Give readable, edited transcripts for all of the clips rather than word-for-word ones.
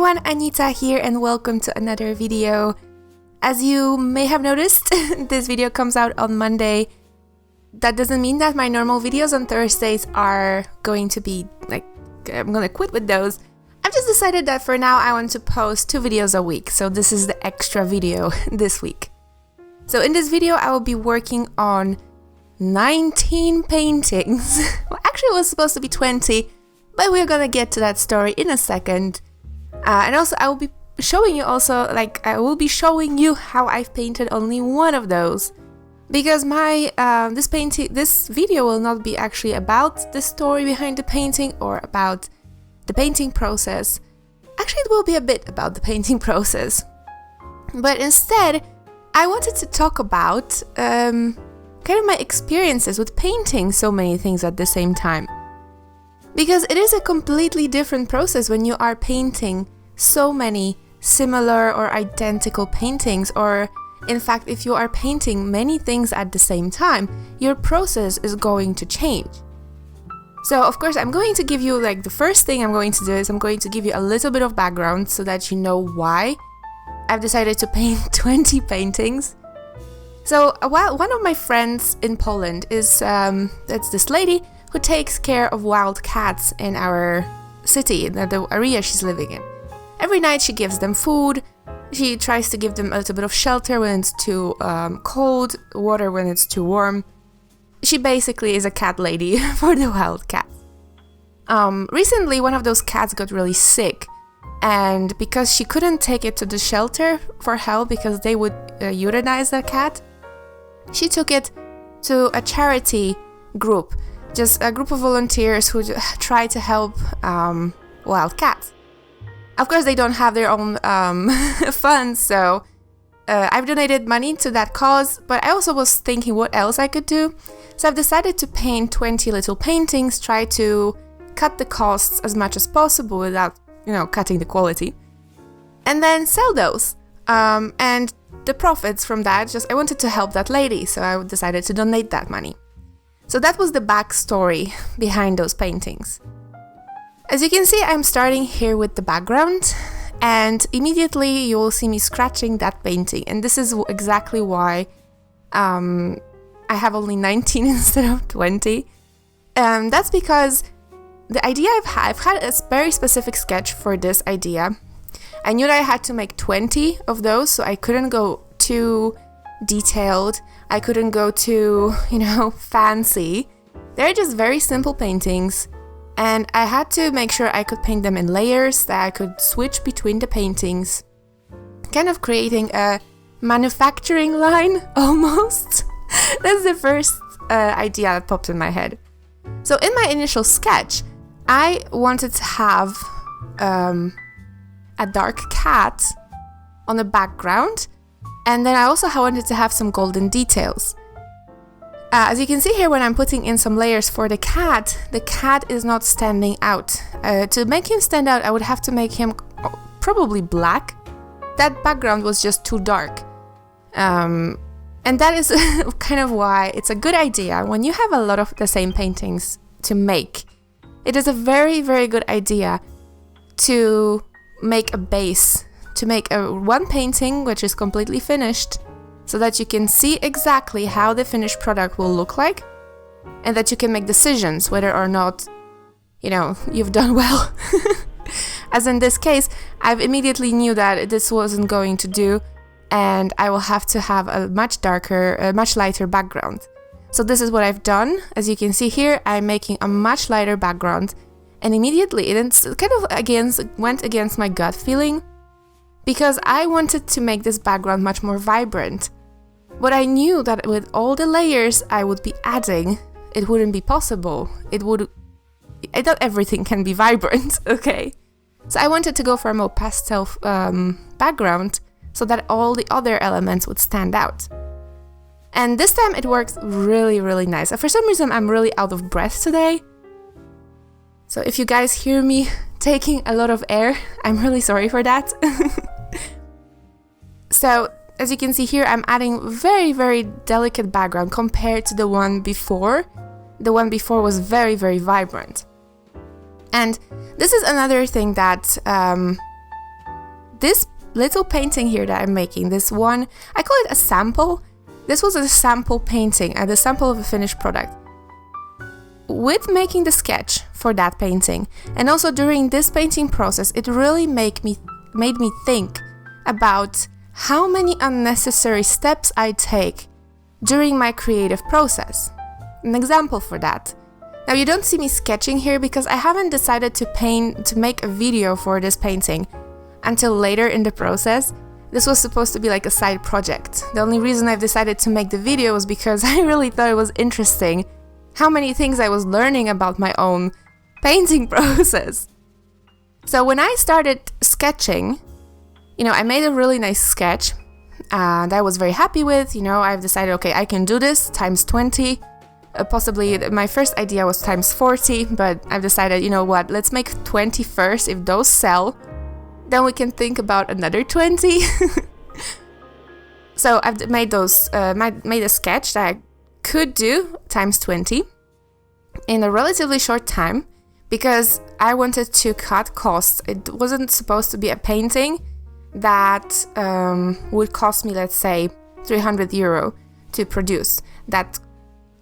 everyone, Anita here and welcome to another video. As you may have noticed, this video comes out on Monday. That doesn't mean that my normal videos on Thursdays are going to be I'm gonna quit with those. I've just decided that for now I want to post 2 videos a week, so this is the extra video this week. So in this video I will be working on 19 paintings. Well, actually it was supposed to be 20, but we're gonna get to that story in a second. And also I will be showing you how I've painted only one of those, because my this video will not be actually about the story behind the painting or about the painting process. Actually, it will be a bit about the painting process, but instead I wanted to talk about kind of my experiences with painting so many things at the same time, because it is a completely different process when you are painting so many similar or identical paintings, or in fact if you are painting many things at the same time, your process is going to change. So of course I'm going to give you, the first thing I'm going to do is I'm going to give you a little bit of background so that you know why I've decided to paint 20 paintings. So one of my friends in Poland is that's this lady who takes care of wild cats in our city, the area she's living in. Every night she gives them food, she tries to give them a little bit of shelter when it's too cold, water when it's too warm. She basically is a cat lady for the wild cats. Recently one of those cats got really sick, and because she couldn't take it to the shelter for help because they would euthanize the cat, she took it to a charity group, just a group of volunteers who try to help wild cats. Of course, they don't have their own funds, so I've donated money to that cause, but I also was thinking what else I could do. So I've decided to paint 20 little paintings, try to cut the costs as much as possible without, cutting the quality, and then sell those. And the profits from that, I wanted to help that lady, so I decided to donate that money. So that was the backstory behind those paintings. As you can see, I'm starting here with the background, and immediately you will see me scratching that painting, and this is exactly why I have only 19 instead of 20. That's because the idea I've had a very specific sketch for this idea. I knew that I had to make 20 of those, so I couldn't go too detailed, I couldn't go too, fancy. They're just very simple paintings. And I had to make sure I could paint them in layers, that I could switch between the paintings, kind of creating a manufacturing line, almost. That's the first idea that popped in my head. So in my initial sketch, I wanted to have a dark cat on the background, and then I also wanted to have some golden details. As you can see here, when I'm putting in some layers for the cat is not standing out. To make him stand out, I would have to make him probably black. That background was just too dark. And that is kind of why it's a good idea when you have a lot of the same paintings to make. It is a very, very good idea to make a base, to make one painting which is completely finished, so that you can see exactly how the finished product will look like, and that you can make decisions whether or not, you've done well. As in this case, I've immediately knew that this wasn't going to do, and I will have to have a much lighter background. So this is what I've done. As you can see here, I'm making a much lighter background, and immediately it kind of went against my gut feeling, because I wanted to make this background much more vibrant. But I knew that with all the layers I would be adding, it wouldn't be possible. Not everything can be vibrant, okay? So I wanted to go for a more pastel background so that all the other elements would stand out. And this time it worked really, really nice. For some reason I'm really out of breath today. So if you guys hear me taking a lot of air, I'm really sorry for that. So as you can see here, I'm adding very, very delicate background compared to the one before. The one before was very, very vibrant. And this is another thing that this little painting here that I'm making, this one, I call it a sample. This was a sample painting, the sample of a finished product. With making the sketch for that painting, and also during this painting process, it really made me think about how many unnecessary steps I take during my creative process. An example for that. Now, you don't see me sketching here because I haven't decided to make a video for this painting until later in the process. This was supposed to be like a side project. The only reason I've decided to make the video was because I really thought it was interesting how many things I was learning about my own painting process. So when I started sketching, I made a really nice sketch that I was very happy with. I've decided, okay, I can do this times 20. Possibly my first idea was times 40, but I've decided, what, let's make 20 first. If those sell, then we can think about another 20. So I've made made a sketch that I could do times 20 in a relatively short time because I wanted to cut costs. It wasn't supposed to be a painting that would cost me, let's say, 300 euro to produce. That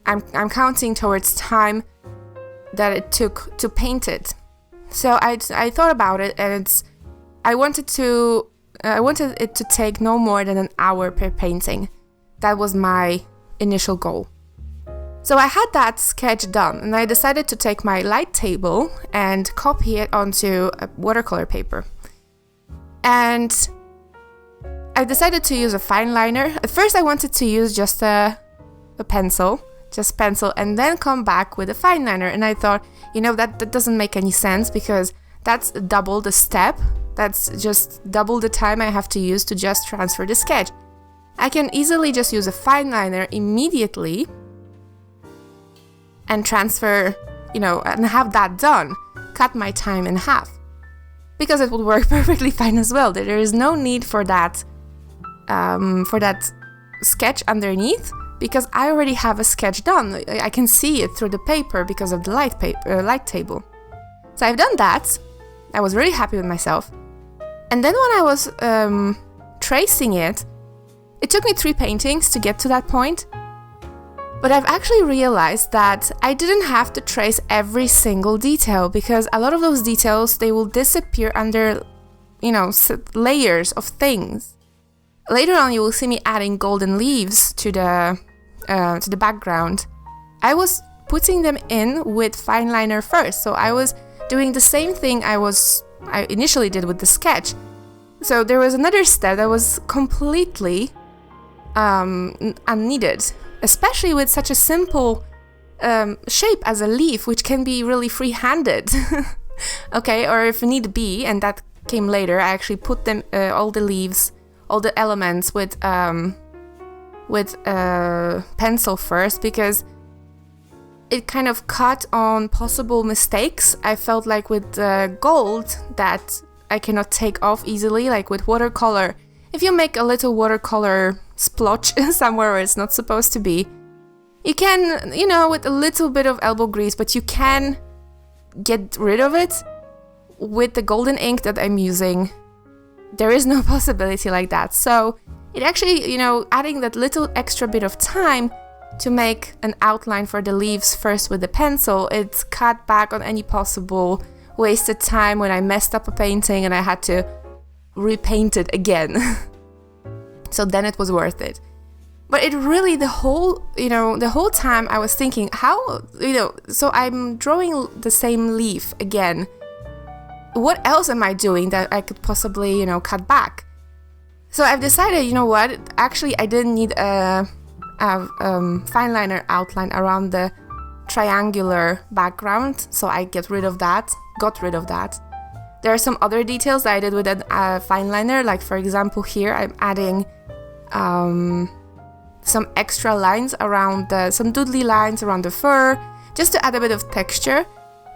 I'm counting towards time that it took to paint it. So I thought about it, and I wanted it to take no more than an hour per painting. That was my initial goal. So I had that sketch done, and I decided to take my light table and copy it onto a watercolor paper. And I decided to use a fine liner. At first I wanted to use just a pencil, and then come back with a fine liner. And I thought, that doesn't make any sense because that's double the step. That's just double the time I have to use to just transfer the sketch. I can easily just use a fine liner immediately and transfer, and have that done, cut my time in half. Because it would work perfectly fine as well. There is no need for that sketch underneath, because I already have a sketch done. I can see it through the paper because of the light table. So I've done that. I was really happy with myself. And then when I was tracing it, it took me 3 paintings to get to that point. But I've actually realized that I didn't have to trace every single detail, because a lot of those details, they will disappear under, layers of things. Later on, you will see me adding golden leaves to the background. I was putting them in with fine liner first, so I was doing the same thing I initially did with the sketch. So there was another step that was completely unneeded, especially with such a simple shape as a leaf, which can be really free-handed. Okay, or if need be, and that came later, I actually put them all the leaves, all the elements with pencil first, because it kind of cut on possible mistakes. I felt like with gold that I cannot take off easily, like with watercolor. If you make a little watercolor splotch somewhere where it's not supposed to be, you can, with a little bit of elbow grease, but you can get rid of it. With the golden ink that I'm using, there is no possibility like that. So it actually, adding that little extra bit of time to make an outline for the leaves first with the pencil, it cut back on any possible wasted time when I messed up a painting and I had to repaint it again. So then it was worth it. But it really, the whole time I was thinking, how, so I'm drawing the same leaf again. What else am I doing that I could possibly, cut back? So I've decided, what, actually I didn't need a fine liner outline around the triangular background, so I got rid of that. There are some other details that I did with a fine liner, like for example here I'm adding some extra lines around some doodly lines around the fur, just to add a bit of texture.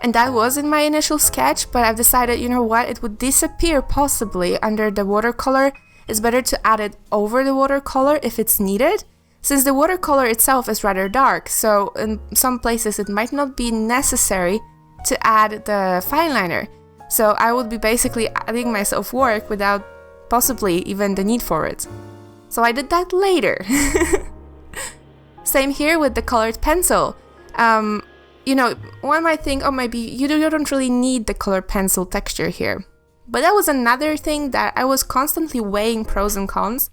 And that was in my initial sketch, but I've decided, what, it would disappear possibly under the watercolor. It's better to add it over the watercolor if it's needed, since the watercolor itself is rather dark, so in some places it might not be necessary to add the fine liner. So I would be basically adding myself work without possibly even the need for it. So I did that later. Same here with the colored pencil. You know, one might think, oh, maybe you don't really need the colored pencil texture here. But that was another thing that I was constantly weighing pros and cons.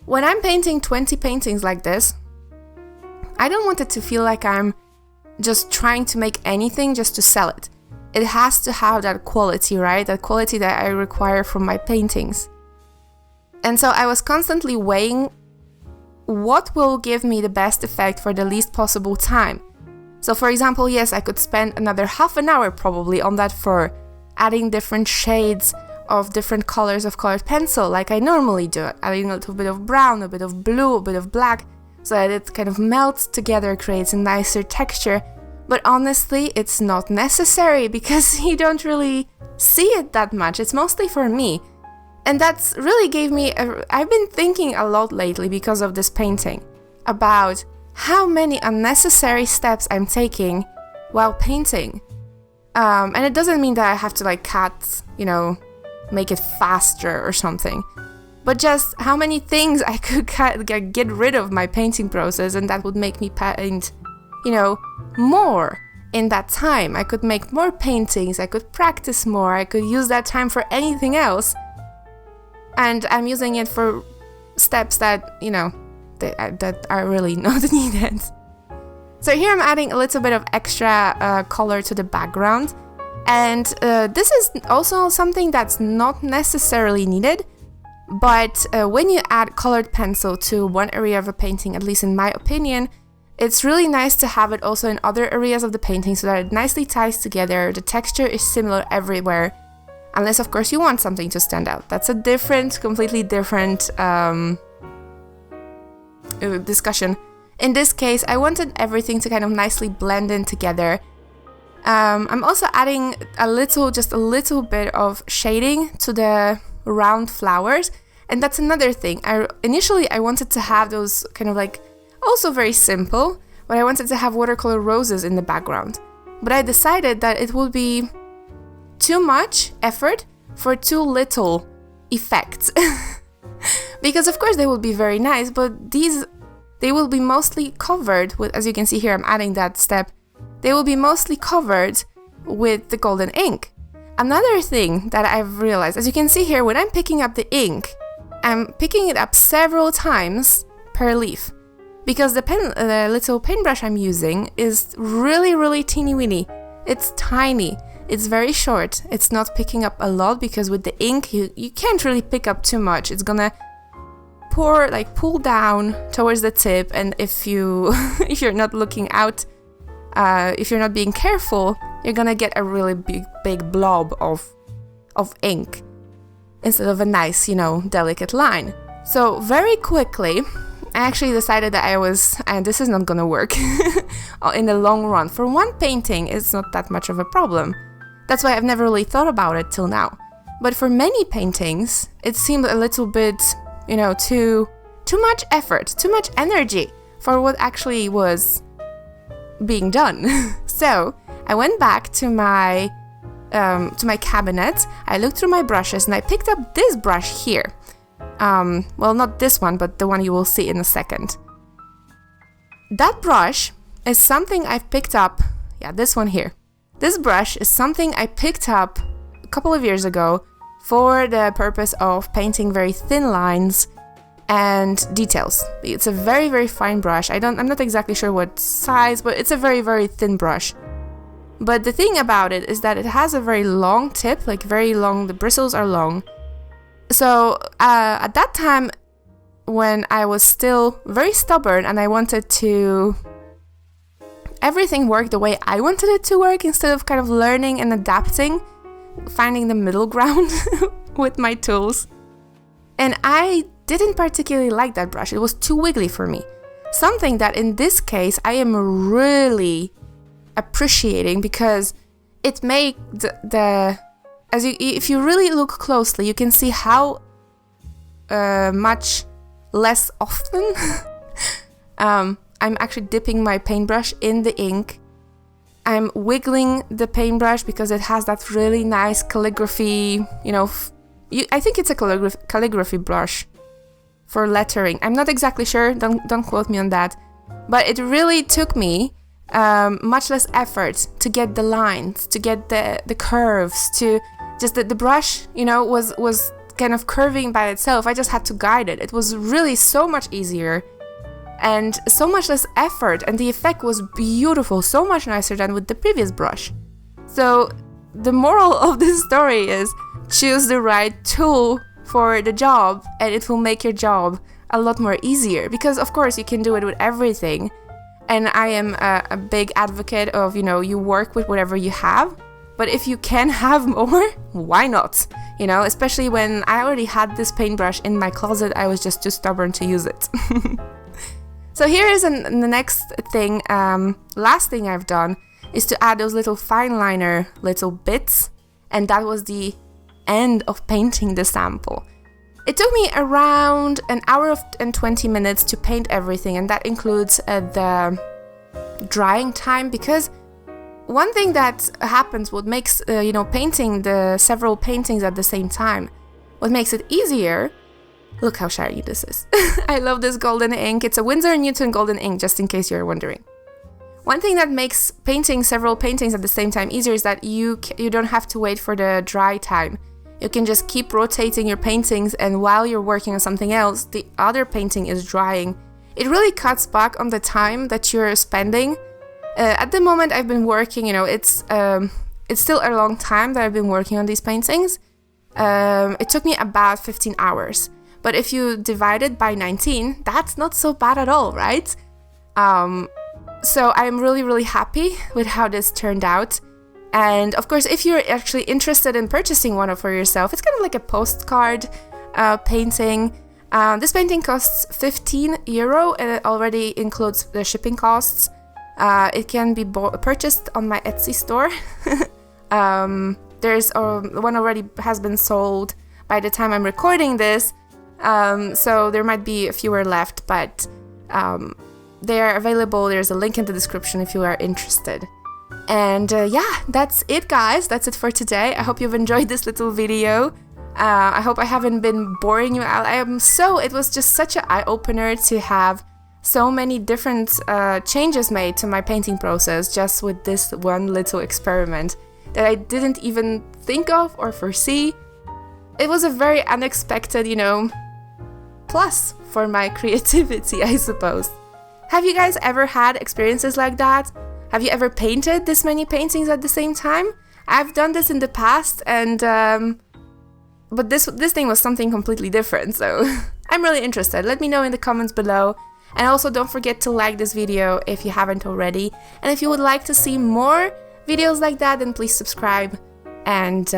When I'm painting 20 paintings like this, I don't want it to feel like I'm just trying to make anything just to sell it. It has to have that quality, right? That quality that I require from my paintings. And so I was constantly weighing what will give me the best effect for the least possible time. So for example, yes, I could spend another half an hour probably on that for adding different shades of different colors of colored pencil like I normally do, adding a little bit of brown, a bit of blue, a bit of black, so that it kind of melts together, creates a nicer texture. But honestly, it's not necessary because you don't really see it that much. It's mostly for me. And that's really gave me I've been thinking a lot lately because of this painting about how many unnecessary steps I'm taking while painting. And it doesn't mean that I have to like cut, you know, make it faster or something. But just how many things I could get rid of my painting process, and that would make me paint, you know, more in that time. I could make more paintings, I could practice more, I could use that time for anything else. And I'm using it for steps that, you know, that are really not needed. So here I'm adding a little bit of extra color to the background. And this is also something that's not necessarily needed. But when you add colored pencil to one area of a painting, at least in my opinion, it's really nice to have it also in other areas of the painting so that it nicely ties together. The texture is similar everywhere. Unless, of course, you want something to stand out. That's a completely different discussion. In this case, I wanted everything to kind of nicely blend in together. I'm also adding just a little bit of shading to the round flowers. And that's another thing. Initially, I wanted to have those kind of like, also very simple, but I wanted to have watercolor roses in the background. But I decided that it would be too much effort for too little effects. Because of course they will be very nice, but they will be mostly covered with, as you can see here, I'm adding that step, they will be mostly covered with the golden ink. Another thing that I've realized, as you can see here, when I'm picking up the ink, I'm picking it up several times per leaf. Because the little paintbrush I'm using is really, really teeny weeny. It's tiny. It's very short. It's not picking up a lot because with the ink, you can't really pick up too much. It's gonna pull down towards the tip, and if you're not looking out, if you're not being careful, you're gonna get a really big blob of ink instead of a nice, you know, delicate line. So very quickly, I actually decided that and this is not gonna work in the long run. For one painting, it's not that much of a problem. That's why I've never really thought about it till now. But for many paintings, it seemed a little bit, you know, too much effort, too much energy for what actually was being done. So I went back to my cabinet, I looked through my brushes, and I picked up this brush here. Well, not this one, but the one you will see in a second. That brush is something I've picked up, this one here. This brush is something I picked up a couple of years ago for the purpose of painting very thin lines and details. It's a very, very fine brush. I'm not exactly sure what size, but it's a very, very thin brush. But the thing about it is that it has a very long tip, like very long, the bristles are long. So at that time, when I was still very stubborn and I wanted to everything work the way I wanted it to work instead of kind of learning and adapting, finding the middle ground with my tools. And I didn't particularly like that brush. It was too wiggly for me. Something that in this case I am really appreciating because it made if you really look closely, you can see how much less often I'm actually dipping my paintbrush in the ink. I'm wiggling the paintbrush because it has that really nice calligraphy, I think it's a calligraphy brush for lettering. I'm not exactly sure, don't quote me on that. But it really took me much less effort to get the lines, to get the curves, to just the brush, you know, was kind of curving by itself. I just had to guide it. It was really so much easier and so much less effort, and the effect was beautiful, so much nicer than with the previous brush. So the moral of this story is choose the right tool for the job and it will make your job a lot more easier, because of course you can do it with everything. And I am a big advocate of, you know, you work with whatever you have, but if you can have more, why not? You know, especially when I already had this paintbrush in my closet, I was just too stubborn to use it. So here is the next thing, last thing I've done is to add those little fine liner little bits, and that was the end of painting the sample. It took me around an hour and 20 minutes to paint everything, and that includes the drying time, because one thing that happens, what makes, you know, painting the several paintings at the same time, what makes it easier, look how shiny this is. I love this golden ink. It's a Winson Newton golden ink, just in case you're wondering. One thing that makes painting several paintings at the same time easier is that you don't have to wait for the dry time. You can just keep rotating your paintings, and while you're working on something else, the other painting is drying. It really cuts back on the time that you're spending. At the moment I've been working, you know, it's still a long time that I've been working on these paintings. It took me about 15 hours. But if you divide it by 19, that's not so bad at all, right? So I'm really, really happy with how this turned out. And of course, if you're actually interested in purchasing one for yourself, it's kind of like a postcard painting. This painting costs €15 and it already includes the shipping costs. It can be purchased on my Etsy store. There's one already has been sold by the time I'm recording this. So there might be fewer left, but they are available. There's a link in the description if you are interested. And yeah, that's it, guys. That's it for today. I hope you've enjoyed this little video. I hope I haven't been boring you out. It was just such an eye-opener to have so many different changes made to my painting process just with this one little experiment that I didn't even think of or foresee. It was a very unexpected, you know, plus for my creativity, I suppose. Have you guys ever had experiences like that? Have you ever painted this many paintings at the same time? I've done this in the past, and but this thing was something completely different, so I'm really interested. Let me know in the comments below. And also don't forget to like this video if you haven't already. And if you would like to see more videos like that, then please subscribe. And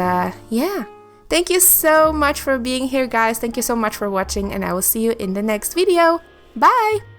yeah, thank you so much for being here, guys. Thank you so much for watching, and I will see you in the next video. Bye!